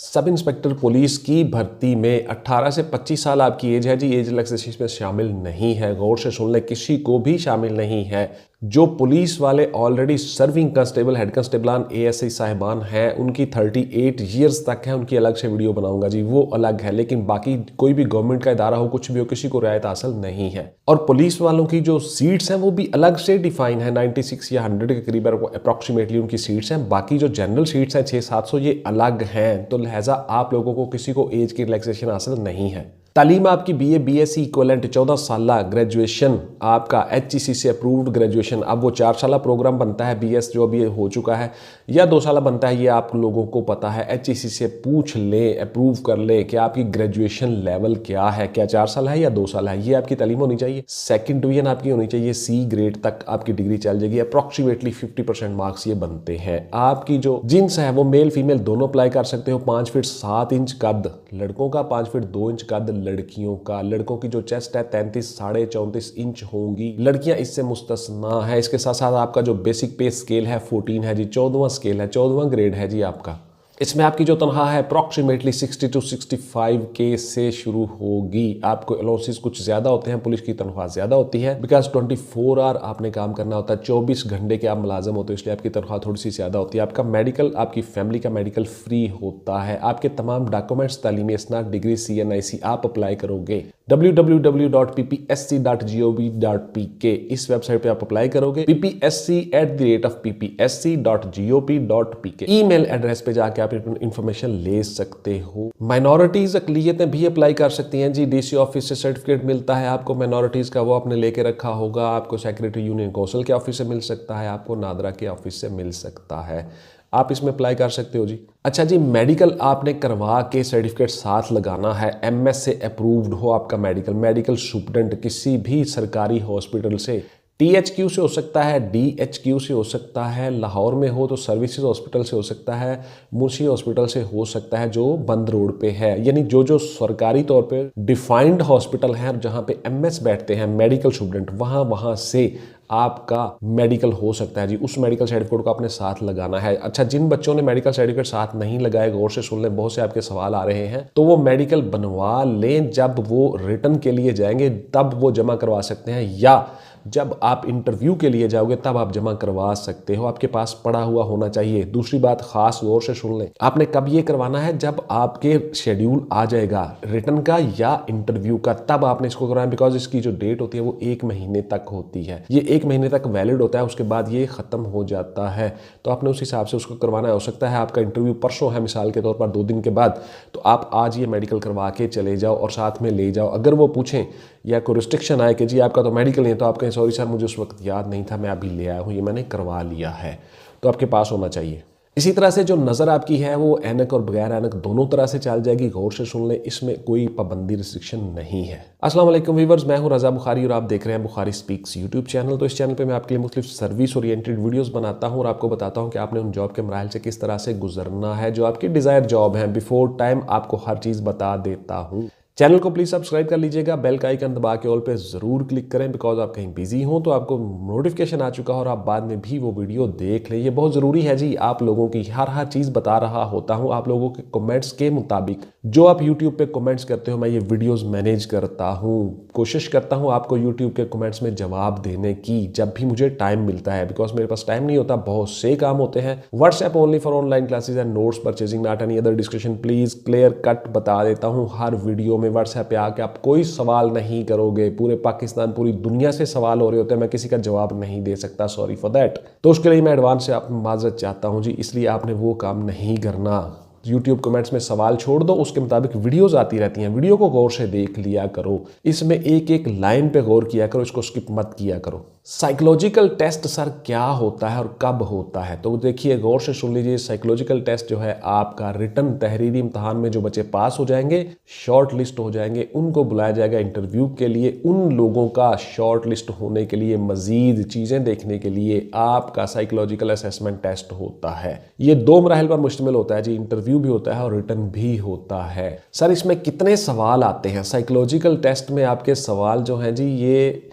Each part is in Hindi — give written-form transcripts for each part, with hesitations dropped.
सब इंस्पेक्टर पुलिस की भर्ती में 18 से 25 साल आपकी एज है जी, एज रिलैक्सेशन में शामिल नहीं है। गौर से सुन ले, किसी को भी शामिल नहीं है। जो पुलिस वाले ऑलरेडी सर्विंग कांस्टेबल, हेड कांस्टेबलान, एएसआई साहिबान हैं, उनकी 38 ईयर्स तक है, उनकी अलग से वीडियो बनाऊंगा जी, वो अलग है। लेकिन बाकी कोई भी गवर्नमेंट का इदारा हो, कुछ भी हो, किसी को रियायत हासिल नहीं है। और पुलिस वालों की जो सीट्स हैं वो भी अलग से डिफाइन है, 96 या 100 के करीब अप्रॉक्सीमेटली उनकी सीट्स हैं। बाकी जो जनरल सीट्स हैं 600-700, ये अलग हैं। तो लिहाजा आप लोगों को किसी को एज की रिलैक्सेशन हासिल नहीं है। तालीम आपकी बीए बीएससी इक्विवेलेंट 14 साल ग्रेजुएशन आपका एचईसी से अप्रूव्ड ग्रेजुएशन। अब वो 4 साल प्रोग्राम बनता है बीएस जो अभी हो चुका है, या 2 साल बनता है, ये आप लोगों को पता है। एचईसी से पूछ लें, अप्रूव कर लें कि आपकी ग्रेजुएशन लेवल क्या है, क्या 4 साल है या 2 साल है। ये आपकी तालीम होनी चाहिए। सेकंड डिवीजन आपकी होनी चाहिए, सी ग्रेड तक आपकी डिग्री चल जाएगी। अप्रॉक्सीमेटली 50% मार्क्स ये बनते हैं। आपकी जो जिन्स है वो मेल फीमेल दोनों अप्लाई कर सकते हो। 5 फीट 7 इंच कद लड़कों का, 5 फीट 2 इंच कद लड़कियों का। लड़कों की जो चेस्ट है 33 साढ़े 34 इंच होंगी, लड़कियां इससे मुस्तस्ना है। इसके साथ साथ आपका जो बेसिक पे स्केल है 14 है जी, 14वां स्केल है, 14वां ग्रेड है जी आपका। इसमें आपकी जो तनख्वाह है अप्रॉक्सीमेटली 60 to 65 के से शुरू होगी। आपको अलाउंसेस कुछ ज्यादा होते हैं, पुलिस की तनख्वाह ज्यादा होती है, बिकॉज 24 आवर आपने काम करना होता है, 24 घंटे के आप मुलाजम होते हो, इसलिए आपकी तनख्वाह थोड़ी सी ज्यादा होती है। आपका मेडिकल, आपकी फैमिली का मेडिकल फ्री होता है। आपके तमाम डॉक्यूमेंट्स, तालीमी इसनाद, डिग्री, CNIC आप अप्लाई करोगे www.ppsc.gov.pk इस वेबसाइट पे आप अप्लाई करोगे। ppsc@ppsc.gov.pk ईमेल एड्रेस पे जाके आप इंफॉर्मेशन ले सकते हो। माइनॉरिटीज अकलियतें भी अप्लाई कर सकती हैं जी। डीसी ऑफिस से सर्टिफिकेट मिलता है आपको माइनॉरिटीज का, वो आपने लेके रखा होगा। आपको सेक्रेटरी यूनियन कौंसिल के ऑफिस से मिल सकता है, आपको नादरा के ऑफिस से मिल सकता है। आप इसमें अप्लाई कर सकते हो जी। अच्छा जी, मेडिकल आपने करवा के सर्टिफिकेट साथ लगाना है। MS से अप्रूव्ड हो आपका मेडिकल, मेडिकल सुपरडेंट किसी भी सरकारी हॉस्पिटल से, THQ से हो सकता है, DHQ से हो सकता है, लाहौर में हो तो सर्विसेज हॉस्पिटल से हो सकता है, मुंशी हॉस्पिटल से हो सकता है जो बंद रोड पे है। यानी जो सरकारी तौर पे डिफाइंड हॉस्पिटल हैं जहां पे MS बैठते हैं मेडिकल स्टूडेंट, वहां से आपका मेडिकल हो सकता है जी। उस मेडिकल सर्टिफिकेट को आपने साथ लगाना है। अच्छा, जिन बच्चों ने मेडिकल सर्टिफिकेट साथ नहीं लगाए, गौर से सुन लें, बहुत से आपके सवाल आ रहे हैं, तो वो मेडिकल बनवा लें। जब वो रिटर्न के लिए जाएंगे तब वो जमा करवा सकते हैं, या जब आप इंटरव्यू के लिए जाओगे तब आप जमा करवा सकते हो। आपके पास पड़ा हुआ होना चाहिए। दूसरी बात खास गौर से सुन लें, आपने कब ये करवाना है, जब आपके शेड्यूल आ जाएगा रिटर्न का या इंटरव्यू का, तब आपने इसको करवाना। बिकॉज इसकी जो डेट होती है वो 1 महीने तक होती है, ये 1 महीने तक वैलिड होता है, उसके बाद ये खत्म हो जाता है। तो आपने उस हिसाब से उसको करवाना है। हो सकता है आपका इंटरव्यू परसों है मिसाल के तौर पर, 2 दिन के बाद, तो आप आज ये मेडिकल करवा के चले जाओ और साथ में ले जाओ। अगर वो पूछें या कोई रिस्ट्रिक्शन आए कि जी आपका तो मेडिकल नहीं है, तो आप कहें सॉरी सर मुझे उस वक्त याद नहीं था, मैं अभी ले आया हूँ, ये मैंने करवा लिया है, तो आपके पास होना चाहिए। इसी तरह से जो नज़र आपकी है वो ऐनक और बगैर ऐनक दोनों तरह से चल जाएगी। गौर से सुन लें, इसमें कोई पाबंदी रिस्ट्रिक्शन नहीं है। अस्सलाम वालेकुम व्यूअर्स, मैं हूं रज़ा बुखारी और आप देख रहे हैं बुखारी स्पीक्स यूट्यूब चैनल। तो इस चैनल पे मैं आपके लिए मुख्तलिफ सर्विस ओरिएंटेड वीडियोस बनाता हूं और आपको बताता हूं कि आपने उन जॉब के मराहल से किस तरह से गुजरना है जो आपकी डिज़ायर जॉब है। बिफोर टाइम आपको हर चीज़ बता देता हूँ। चैनल को प्लीज़ सब्सक्राइब कर लीजिएगा, बेल का आइकन दबा के ऑल पे ज़रूर क्लिक करें, बिकॉज आप कहीं बिजी हो तो आपको नोटिफिकेशन आ चुका हो और आप बाद में भी वो वीडियो देख लें। ये बहुत ज़रूरी है जी, आप लोगों की हर चीज़ बता रहा होता हूँ। आप लोगों के कमेंट्स के मुताबिक जो आप यूट्यूब पे कमेंट्स करते हो, मैं ये वीडियोज़ मैनेज करता हूँ। कोशिश करता हूँ आपको यूट्यूब के कमेंट्स में जवाब देने की जब भी मुझे टाइम मिलता है, बिकॉज मेरे पास टाइम नहीं होता, बहुत से काम होते हैं। WhatsApp only for online classes and notes purchasing, not any other discussion. Please clear cut बता देता हूँ हर वीडियो में। व्हाट्सएप पे आके आप कोई सवाल नहीं करोगे। पूरे पाकिस्तान, पूरी दुनिया से सवाल हो रहे होते हैं, मैं किसी का जवाब नहीं दे सकता, सॉरी फॉर दैट। तो उसके लिए मैं एडवांस से आप माजरत चाहता हूँ जी, इसलिए आपने वो काम नहीं करना। यूट्यूब कमेंट्स में सवाल छोड़ दो, उसके मुताबिक वीडियोस आती रहती हैं, वीडियो को गौर से देख लिया करो। इसमें एक एक लाइन पे गौर किया करो, इसको स्किप मत किया करो। साइकोलॉजिकल टेस्ट सर क्या होता है और कब होता है, तो देखिए गौर से सुन लीजिए। साइकोलॉजिकल टेस्ट जो है आपका रिटन तहरीरी इम्तहान में जो बच्चे पास हो जाएंगे, शॉर्ट लिस्ट हो जाएंगे, उनको बुलाया जाएगा इंटरव्यू के लिए। उन लोगों का शॉर्ट लिस्ट होने के लिए, मजीद चीज़ें देखने के लिए आपका साइकोलॉजिकल असेसमेंट टेस्ट होता है। ये 2 मराहिल पर मुश्तमिल होता है जी, इंटरव्यू भी होता है और रिटन भी होता है। सर इसमें कितने सवाल आते हैं साइकोलॉजिकल टेस्ट में? आपके सवाल जो हैं जी, ये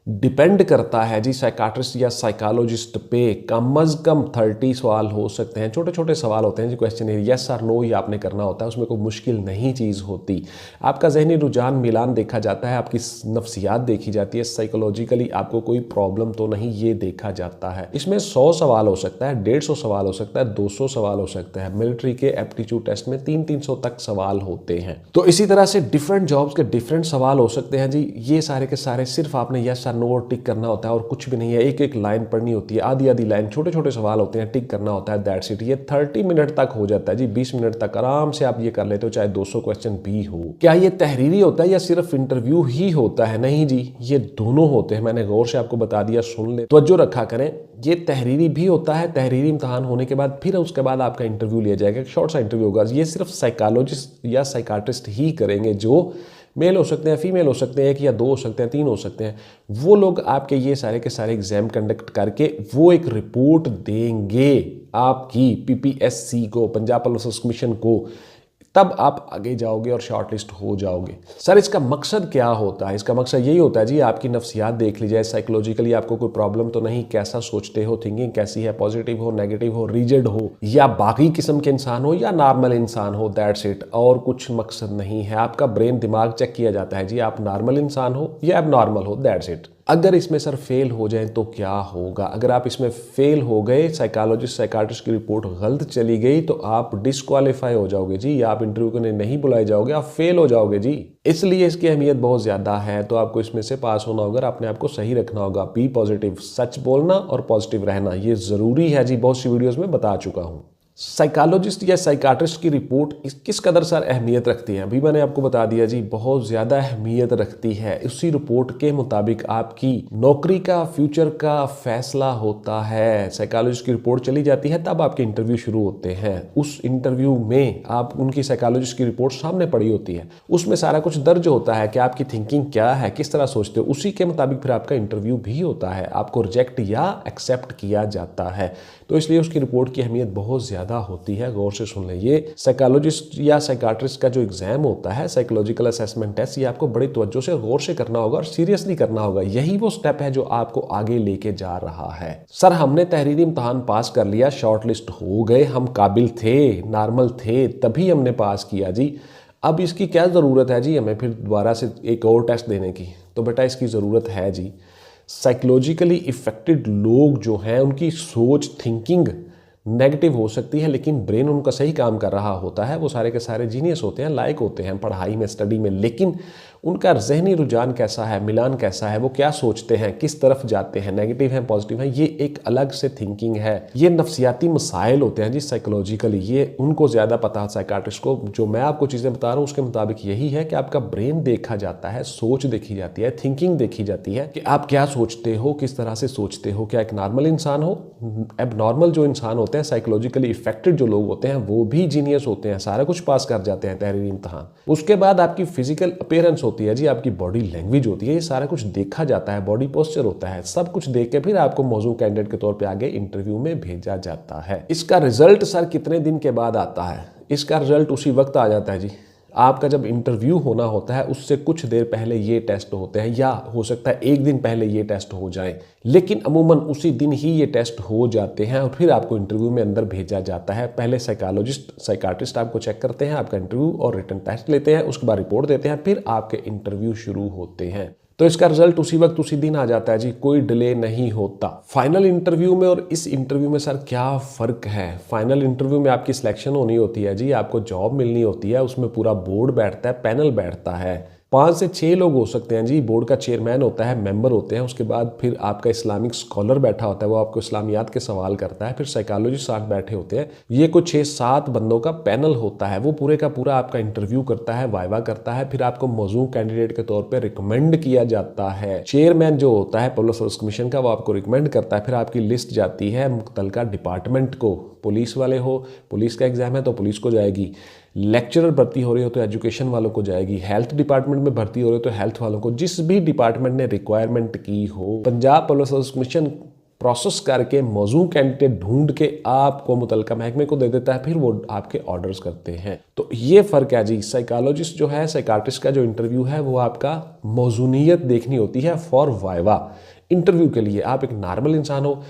डिपेंड करता है जी साइकाट्रिस्ट या साइकोलॉजिस्ट पे। कम अज कम 30 सवाल हो सकते हैं, छोटे छोटे सवाल होते हैं जी, क्वेश्चन यस और नो ही आपने करना होता है, उसमें कोई मुश्किल नहीं चीज़ होती। आपका जहनी रुझान मिलान देखा जाता है, आपकी नफ्सियात देखी जाती है, साइकोलॉजिकली आपको कोई प्रॉब्लम तो नहीं ये देखा जाता है। इसमें 100 सवाल हो सकता है, 150 सवाल हो सकता है, 200 सवाल हो सकता है। मिलिट्री के एप्टीट्यूड टेस्ट में 300 तक सवाल होते हैं। तो इसी तरह से डिफरेंट जॉब्स के डिफरेंट सवाल हो सकते हैं जी। ये सारे के सारे सिर्फ आपने यस और नो टिक करना होता है और कुछ भी नहीं है। एक एक लाइन पढ़नी होती है, आधी आधी लाइन, छोटे छोटे सवाल होते हैं, टिक करना होता है, दैट्स इट। ये 30 मिनट तक हो जाता है जी, 20 मिनट तक आराम से आप ये कर लेते हो, चाहे 200 क्वेश्चन भी हो। क्या ये तहरीरी होता है या सिर्फ इंटरव्यू ही होता है? नहीं जी, ये दोनों होते हैं। मैंने गौर से आपको बता दिया, सुन ले, तवज्जो रखा करें। ये तहरीरी भी होता है, तहरीरी इम्तहान होने के बाद फिर उसके बाद आपका इंटरव्यू लिया जाएगा, शॉर्ट सा इंटरव्यू होगा। ये सिर्फ साइकोलॉजिस्ट या साइकाट्रिस्ट ही करेंगे, जो मेल हो सकते हैं, फीमेल हो सकते हैं, 1 या 2 हो सकते हैं, 3 हो सकते हैं। वो लोग आपके ये सारे के सारे एग्जाम कंडक्ट करके वो एक रिपोर्ट देंगे आपकी पीपीएससी को, पंजाब पुलिस सर्विस कमीशन को। तब आप आगे जाओगे और शॉर्टलिस्ट हो जाओगे। सर इसका मकसद क्या होता है? इसका मकसद यही होता है जी, आपकी नफ्सियात देख ली जाए, साइकोलॉजिकली आपको कोई प्रॉब्लम तो नहीं, कैसा सोचते हो, थिंकिंग कैसी है, पॉजिटिव हो, नेगेटिव हो, रिजिड हो, या बाकी किस्म के इंसान हो, या नॉर्मल इंसान हो, दैट्स इट। और कुछ मकसद नहीं है। आपका ब्रेन दिमाग चेक किया जाता है जी, आप नॉर्मल इंसान हो या अब नॉर्मल हो, दैट्स इट। अगर इसमें सर फेल हो जाए तो क्या होगा? अगर आप इसमें फेल हो गए, साइकोलॉजिस्ट साइकाट्रिस्ट की रिपोर्ट गलत चली गई, तो आप डिस्क्वालीफाई हो जाओगे जी, आप इंटरव्यू के लिए नहीं बुलाए जाओगे, आप फेल हो जाओगे जी। इसलिए इसकी अहमियत बहुत ज़्यादा है। तो आपको इसमें से पास होना होगा, अपने आप को सही रखना होगा, बी पॉजिटिव, सच बोलना और पॉजिटिव रहना, ये ज़रूरी है जी। बहुत सी वीडियोज़ में बता चुका हूँ। साइकोलॉजिस्ट या साइकाट्रिस्ट की रिपोर्ट किस कदर सर अहमियत रखती है? अभी मैंने आपको बता दिया जी, बहुत ज़्यादा अहमियत रखती है। उसी रिपोर्ट के मुताबिक आपकी नौकरी का, फ्यूचर का फैसला होता है। साइकोलॉजिस्ट की रिपोर्ट चली जाती है, तब आपके इंटरव्यू शुरू होते हैं। उस इंटरव्यू में आप उनकी साइकोलॉजिस्ट की रिपोर्ट सामने पड़ी होती है, उसमें सारा कुछ दर्ज होता है कि आपकी थिंकिंग क्या है, किस तरह सोचते हो। उसी के मुताबिक फिर आपका इंटरव्यू भी होता है, आपको रिजेक्ट या एक्सेप्ट किया जाता है। तो इसलिए उसकी रिपोर्ट की अहमियत बहुत ज़्यादा होती है। गौर से सुन लें, ये साइकोलॉजिस्ट या साइकाट्रिस्ट का जो एग्जाम होता है, साइकोलॉजिकल असेसमेंट टेस्ट, ये आपको बड़ी तवज्जो से गौर से करना होगा और सीरियसली करना होगा। यही वो स्टेप है जो आपको आगे लेके जा रहा है। सर हमने तहरीरी इम्तहान पास कर लिया, शॉर्टलिस्ट हो गए, हम काबिल थे, नॉर्मल थे, तभी हमने पास किया जी। अब इसकी क्या ज़रूरत है जी हमें फिर दोबारा से एक और टेस्ट देने की? तो बेटा इसकी ज़रूरत है जी। साइकोलॉजिकली इफेक्टेड लोग जो हैं, उनकी सोच, थिंकिंग नेगेटिव हो सकती है, लेकिन ब्रेन उनका सही काम कर रहा होता है। वो सारे के सारे जीनियस होते हैं, लायक होते हैं पढ़ाई में, स्टडी में, लेकिन उनका जहनी रुझान कैसा है, मिलान कैसा है, वो क्या सोचते हैं, किस तरफ जाते हैं, नेगेटिव है, पॉजिटिव है, ये एक अलग से थिंकिंग है। ये नफ्सियाती मसाइल होते हैं जी साइकोलॉजिकली, ये उनको ज़्यादा पता है साइकाट्रिस्ट को। जो मैं आपको चीज़ें बता रहा हूँ उसके मुताबिक यही है कि आपका ब्रेन देखा जाता है, सोच देखी जाती है, थिंकिंग देखी जाती है कि आप क्या सोचते हो, किस तरह से सोचते हो, क्या एक नॉर्मल इंसान हो। अब नॉर्मल जो इंसान होते हैं, साइकोलॉजिकली इफेक्टेड जो लोग होते हैं, वो भी जीनियस होते हैं, सारा कुछ पास कर जाते हैं तहरीरी इम्तहान। उसके बाद आपकी फिजिकल अपीयरेंस होती है जी, आपकी बॉडी लैंग्वेज होती है, ये सारा कुछ देखा जाता है, बॉडी पोस्चर होता है, सब कुछ देख के फिर आपको मौजूद कैंडिडेट के तौर पे आगे इंटरव्यू में भेजा जाता है। इसका रिजल्ट सर कितने दिन के बाद आता है? इसका रिजल्ट उसी वक्त आ जाता है जी। आपका जब इंटरव्यू होना होता है उससे कुछ देर पहले ये टेस्ट होते हैं, या हो सकता है 1 दिन पहले ये टेस्ट हो जाए, लेकिन अमूमन उसी दिन ही ये टेस्ट हो जाते हैं और फिर आपको इंटरव्यू में अंदर भेजा जाता है। पहले साइकोलॉजिस्ट साइकाट्रिस्ट आपको चेक करते हैं, आपका इंटरव्यू और रिटन टेस्ट लेते हैं, उसके बाद रिपोर्ट देते हैं, फिर आपके इंटरव्यू शुरू होते हैं। तो इसका रिजल्ट उसी वक्त उसी दिन आ जाता है जी, कोई डिले नहीं होता। फाइनल इंटरव्यू में और इस इंटरव्यू में सर क्या फ़र्क है? फाइनल इंटरव्यू में आपकी सिलेक्शन होनी होती है जी, आपको जॉब मिलनी होती है, उसमें पूरा बोर्ड बैठता है, पैनल बैठता है, 5 से 6 लोग हो सकते हैं जी। बोर्ड का चेयरमैन होता है, मेंबर होते हैं, उसके बाद फिर आपका इस्लामिक स्कॉलर बैठा होता है, वो आपको इस्लामियात के सवाल करता है, फिर साइकोलॉजिस्ट साथ बैठे होते हैं। ये कुछ 6-7 बंदों का पैनल होता है, वो पूरे का पूरा आपका इंटरव्यू करता है, वाइवा करता है, फिर आपको मौजूद कैंडिडेट के तौर पर रिकमेंड किया जाता है। चेयरमैन जो होता है पब्लिक सर्विस कमीशन का, वो आपको रिकमेंड करता है, फिर आपकी लिस्ट जाती है मुतल्लिका डिपार्टमेंट को। पुलिस वाले हो, पुलिस का एग्जाम है तो पुलिस को जाएगी, लेक्चरर भर्ती हो रही हो तो एजुकेशन वालों को जाएगी, हेल्थ डिपार्टमेंट में भर्ती हो रही हो तो हेल्थ वालों को, जिस भी डिपार्टमेंट ने रिक्वायरमेंट की हो। Punjab police service commission process करके मौजू कैंडिडेट ढूंढ के आपको मुतलका महकमे को दे देता है, फिर वो आपके ऑर्डर्स करते हैं। तो ये फ़र्क है जी। साइकोलॉजिस्ट जो है, साइकाट्रिस्ट का जो इंटरव्यू है वो आपका मौजूनियत देखनी होती है फॉर वाइवा। इंटरव्यू के लिए आप एक नॉर्मल इंसान हो,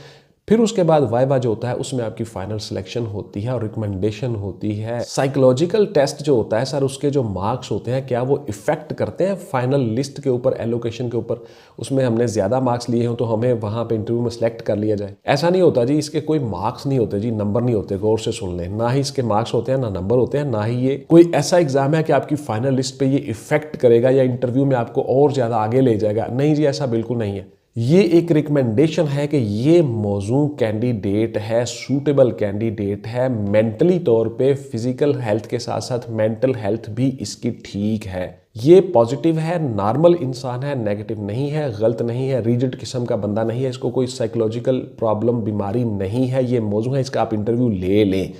फिर उसके बाद वाइवा जो होता है उसमें आपकी फाइनल सिलेक्शन होती है और रिकमेंडेशन होती है। साइकोलॉजिकल टेस्ट जो होता है सर, उसके जो मार्क्स होते हैं क्या वो इफेक्ट करते हैं फाइनल लिस्ट के ऊपर, एलोकेशन के ऊपर? उसमें हमने ज़्यादा मार्क्स लिए हो तो हमें वहाँ पे इंटरव्यू में सेलेक्ट कर लिया जाए? ऐसा नहीं होता जी। इसके कोई मार्क्स नहीं होते जी, नंबर नहीं होते। गौर से सुन लें, ना ही इसके मार्क्स होते हैं, ना नंबर होते हैं, ना ही ये कोई ऐसा एग्जाम है कि आपकी फाइनल लिस्ट पे ये इफेक्ट करेगा या इंटरव्यू में आपको और ज़्यादा आगे ले जाएगा। नहीं जी, ऐसा बिल्कुल नहीं है। ये एक रिकमेंडेशन है कि ये मौजू कैंडिडेट है, सूटेबल कैंडिडेट है, मेंटली तौर पे, फिजिकल हेल्थ के साथ साथ मेंटल हेल्थ भी इसकी ठीक है, ये पॉजिटिव है, नॉर्मल इंसान है, नेगेटिव नहीं है, गलत नहीं है, रिजिड किस्म का बंदा नहीं है, इसको कोई साइकोलॉजिकल प्रॉब्लम, बीमारी नहीं है, ये मौजू है, इसका आप इंटरव्यू ले लें।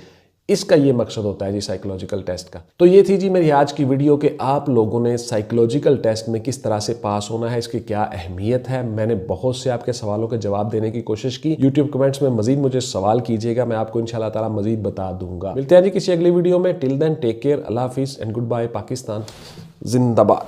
इसका ये मकसद होता है जी साइकोलॉजिकल टेस्ट का। तो ये थी जी मेरी आज की वीडियो कि आप लोगों ने साइकोलॉजिकल टेस्ट में किस तरह से पास होना है, इसकी क्या अहमियत है। मैंने बहुत से आपके सवालों के जवाब देने की कोशिश की। यूट्यूब कमेंट्स में मजीद मुझे सवाल कीजिएगा, मैं आपको इंशाल्लाह ताला मजीद बता दूंगा। मिलते हैं जी किसी अगली वीडियो में। टिल देन टेक केयर, अल्लाह हाफिज एंड गुड बाय। पाकिस्तान जिंदाबाद।